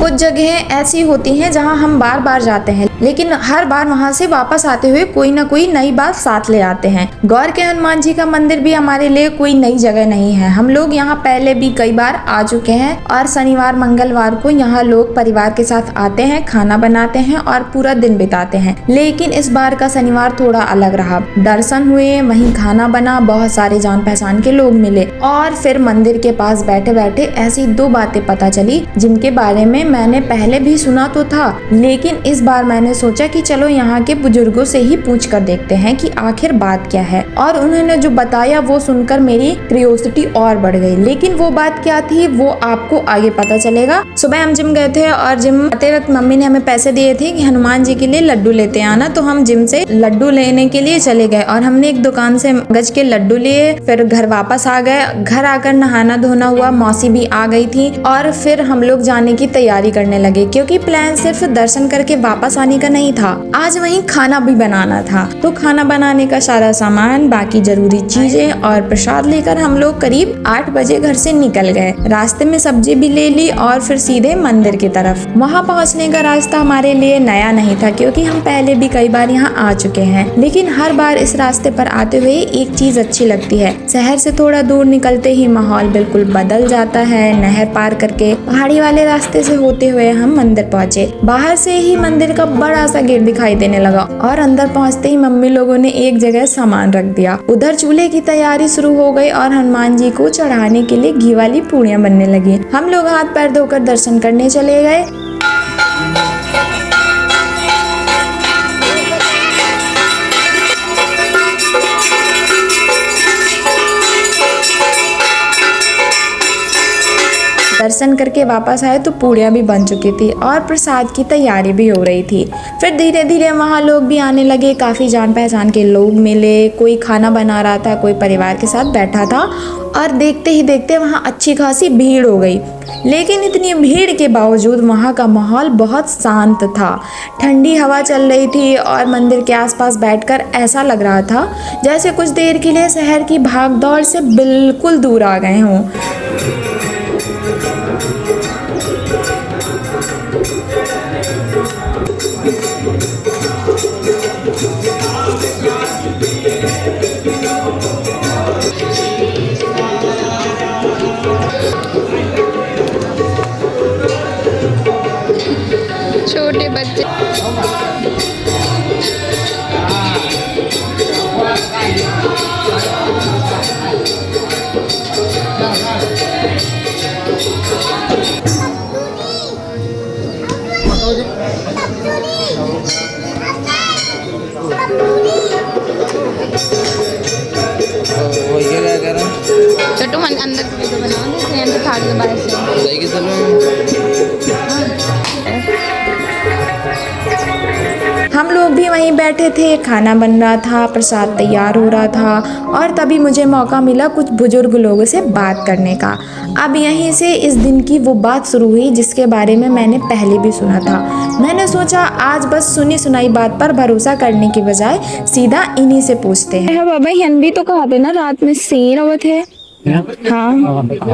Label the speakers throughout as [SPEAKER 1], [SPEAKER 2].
[SPEAKER 1] कुछ जगह ऐसी होती हैं जहां हम बार बार जाते हैं, लेकिन हर बार वहां से वापस आते हुए कोई ना कोई नई बात साथ ले आते हैं। गौर के हनुमान जी का मंदिर भी हमारे लिए कोई नई जगह नहीं है। हम लोग यहाँ पहले भी कई बार आ चुके हैं और शनिवार मंगलवार को यहाँ लोग परिवार के साथ आते हैं, खाना बनाते हैं और पूरा दिन बिताते हैं। लेकिन इस बार का शनिवार थोड़ा अलग रहा। दर्शन हुए, वहीं खाना बना, बहुत सारे जान पहचान के लोग मिले और फिर मंदिर के पास बैठे बैठे ऐसी दो बातें पता चली जिनके बारे में मैंने पहले भी सुना तो था, लेकिन इस बार मैंने सोचा कि चलो यहाँ के बुजुर्गों से ही पूछ कर देखते हैं कि आखिर बात क्या है। और उन्होंने जो बताया वो सुनकर मेरी क्यूरियोसिटी और बढ़ गई। लेकिन वो बात क्या थी वो आपको आगे पता चलेगा। सुबह हम जिम गए थे और जिम आते वक्त मम्मी ने हमें पैसे दिए थे कि हनुमान जी के लिए लड्डू लेते आना, तो हम जिम से लड्डू लेने के लिए चले गए और हमने एक दुकान से गज के लड्डू लिए। फिर घर वापस आ गए। घर आकर नहाना धोना हुआ, मौसी भी आ गई थी और फिर हम लोग जाने की तैयारी करने लगे, क्योंकि प्लान सिर्फ दर्शन करके वापस आने का नहीं था, आज वहीं खाना भी बनाना था। तो खाना बनाने का सारा सामान, बाकी जरूरी चीजें और प्रसाद लेकर हम लोग करीब 8 बजे घर से निकल गए। रास्ते में सब्जी भी ले ली और फिर सीधे मंदिर की तरफ। वहाँ पहुँचने का रास्ता हमारे लिए नया नहीं था, क्योंकि हम पहले भी कई बार यहाँ आ चुके हैं। लेकिन हर बार इस रास्ते पर आते हुए एक चीज अच्छी लगती है, शहर से थोड़ा दूर निकलते ही माहौल बिल्कुल बदल जाता है। नहर पार करके पहाड़ी वाले रास्ते से होते हुए हम मंदिर पहुँचे। बाहर से ही मंदिर का बड़ा सा गेट दिखाई देने लगा और अंदर पहुँचते ही मम्मी लोगों ने एक जगह सामान रख दिया। उधर चूल्हे की तैयारी शुरू हो गई और हनुमान जी को चढ़ाने के लिए घी वाली पूड़ियाँ बनने लगी। हम लोग हाथ पैर धोकर दर्शन करने चले गए। दर्शन करके वापस आए तो पूड़ियाँ भी बन चुकी थी और प्रसाद की तैयारी भी हो रही थी। फिर धीरे धीरे वहाँ लोग भी आने लगे, काफ़ी जान पहचान के लोग मिले। कोई खाना बना रहा था, कोई परिवार के साथ बैठा था और देखते ही देखते वहाँ अच्छी खासी भीड़ हो गई। लेकिन इतनी भीड़ के बावजूद वहाँ का माहौल बहुत शांत था। ठंडी हवा चल रही थी और मंदिर के आसपास बैठकर ऐसा लग रहा था जैसे कुछ देर के लिए शहर की भागदौड़ से बिल्कुल दूर आ गए हों।
[SPEAKER 2] छोटे बच्चे छोटू मन अंदर से वीडियो बना दे, अंदर थाली के बाहर से
[SPEAKER 1] हम लोग भी वहीं बैठे थे, खाना बन रहा था, प्रसाद तैयार हो रहा था और तभी मुझे मौका मिला कुछ बुजुर्ग लोगों से बात करने का। अब यहीं से इस दिन की वो बात शुरू हुई जिसके बारे में मैंने पहले भी सुना था। मैंने सोचा आज बस सुनी सुनाई बात पर भरोसा करने की बजाय सीधा इन्हीं से पूछते हैं। बाबा हन भी तो कहा थे ना रात में शेर आवत है। हाँ तो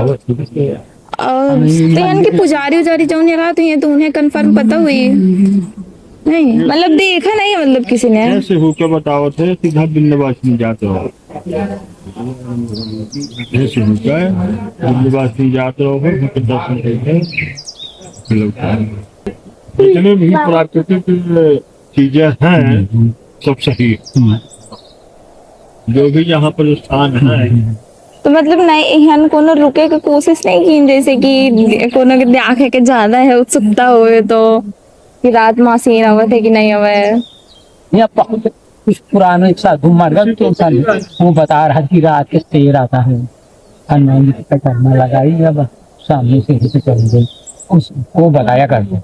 [SPEAKER 1] यहाँ की पुजारी उजारी जो रात हुई है तो उन्हें कंफर्म पता हुई नहीं, मतलब देखा नहीं है, मतलब किसी ने
[SPEAKER 3] ऐसे हो क्या बताओ थे सीधा विंध्यवासिनी जाते हो, ऐसे हो क्या विंध्यवासिनी जाते हो दर्शन करके जितने भी प्राकृतिक चीजें हैं सब सही, जो भी यहाँ पर स्थान है।
[SPEAKER 1] तो मतलब नहीं यहाँ कोनो रुके की कोशिश नहीं की, जैसे कि कोनो के आंखें के ज्यादा है उत्सुकता हुए तो कि रात में सीन आवत है कि नहीं आवे।
[SPEAKER 4] या कुछ पुराने साधु मर तो वो बता रहा कि रात के शेर आता है, हनुमान जी का करना लगाई जब सामने से ही चल गई, उसको बताया करते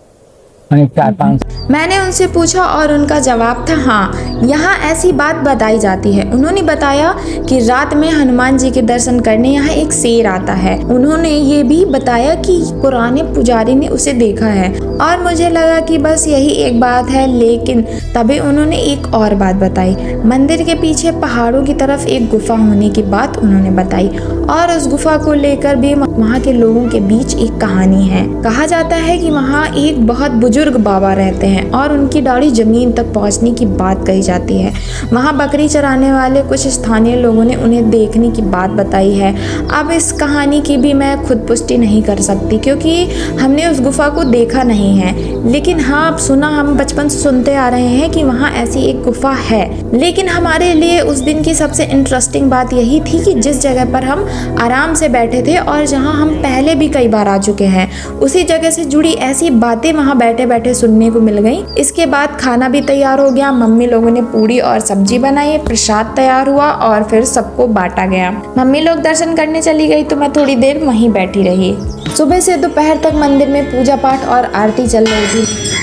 [SPEAKER 4] 4-5
[SPEAKER 1] मैंने उनसे पूछा और उनका जवाब था हाँ, यहाँ ऐसी बात बताई जाती है। उन्होंने बताया कि रात में हनुमान जी के दर्शन करने यहाँ एक शेर आता है। उन्होंने ये भी बताया कि पुराने पुजारी ने उसे देखा है और मुझे लगा कि बस यही एक बात है, लेकिन तभी उन्होंने एक और बात बताई। मंदिर के पीछे पहाड़ों की तरफ एक गुफा होने की बात उन्होंने बताई और उस गुफा को लेकर भी वहाँ के लोगों के बीच एक कहानी है। कहा जाता है कि वहाँ एक बहुत बुजुर्ग बाबा रहते हैं और उनकी दाढ़ी जमीन तक पहुँचने की बात कही जाती है। वहाँ बकरी चराने वाले कुछ स्थानीय लोगों ने उन्हें देखने की बात बताई है। अब इस कहानी की भी मैं खुद पुष्टि नहीं कर सकती क्योंकि हमने उस गुफा को देखा नहीं है, लेकिन हाँ हम बचपन से सुनते आ रहे हैं कि वहाँ ऐसी एक गुफा है। लेकिन हमारे लिए उस दिन की सबसे इंटरेस्टिंग बात यही थी कि जिस जगह पर हम आराम से बैठे थे और जहाँ हम पहले भी कई बार आ चुके हैं, उसी जगह से जुड़ी ऐसी बातें वहाँ बैठे बैठे सुनने को मिल गई। इसके बाद खाना भी तैयार हो गया। मम्मी लोगों ने पूरी और सब्जी बनाई, प्रसाद तैयार हुआ और फिर सबको बांटा गया। मम्मी लोग दर्शन करने चली गई तो मैं थोड़ी देर वहीं बैठी रही। सुबह से दोपहर तक मंदिर में पूजा पाठ और आरती चल रही थी।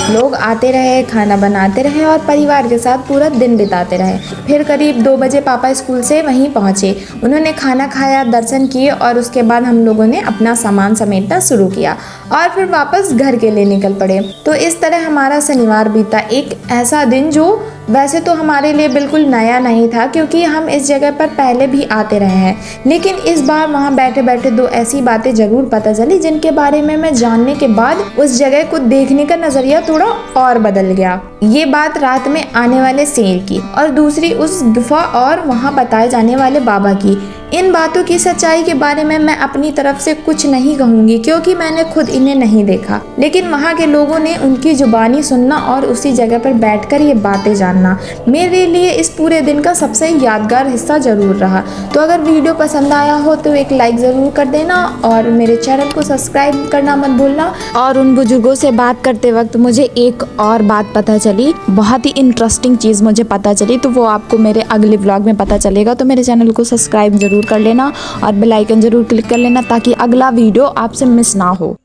[SPEAKER 1] लोग आते रहे, खाना बनाते रहे और परिवार के साथ पूरा दिन बिताते रहे। फिर करीब 2 बजे पापा स्कूल से वहीं पहुंचे। उन्होंने खाना खाया, दर्शन किए और उसके बाद हम लोगों ने अपना सामान समेटना शुरू किया और फिर वापस घर के लिए निकल पड़े। तो इस तरह हमारा शनिवार बीता। एक ऐसा दिन जो वैसे तो हमारे लिए बिल्कुल नया नहीं था क्योंकि हम इस जगह पर पहले भी आते रहे हैं, लेकिन इस बार वहाँ बैठे बैठे 2 ऐसी बातें ज़रूर पता चली जिनके बारे में मैं जानने के बाद उस जगह को देखने का नज़रिया थोड़ा और बदल गया। ये बात रात में आने वाले शेर की और दूसरी उस गुफा और वहाँ बताए जाने वाले बाबा की। इन बातों की सच्चाई के बारे में मैं अपनी तरफ से कुछ नहीं कहूँगी क्योंकि मैंने खुद इन्हें नहीं देखा, लेकिन वहाँ के लोगों ने उनकी जुबानी सुनना और उसी जगह पर बैठकर ये बातें जानना मेरे लिए इस पूरे दिन का सबसे यादगार हिस्सा जरूर रहा। तो अगर वीडियो पसंद आया हो तो एक लाइक ज़रूर कर देना और मेरे चैनल को सब्सक्राइब करना मत भूलना। और उन बुजुर्गों से बात करते वक्त मुझे एक और बात पता चली, बहुत ही इंटरेस्टिंग चीज़ मुझे पता चली, तो वो आपको मेरे अगले व्लॉग में पता चलेगा। तो मेरे चैनल को सब्सक्राइब जरूर कर लेना और बेल आइकन जरूर क्लिक कर लेना ताकि अगला वीडियो आपसे मिस ना हो।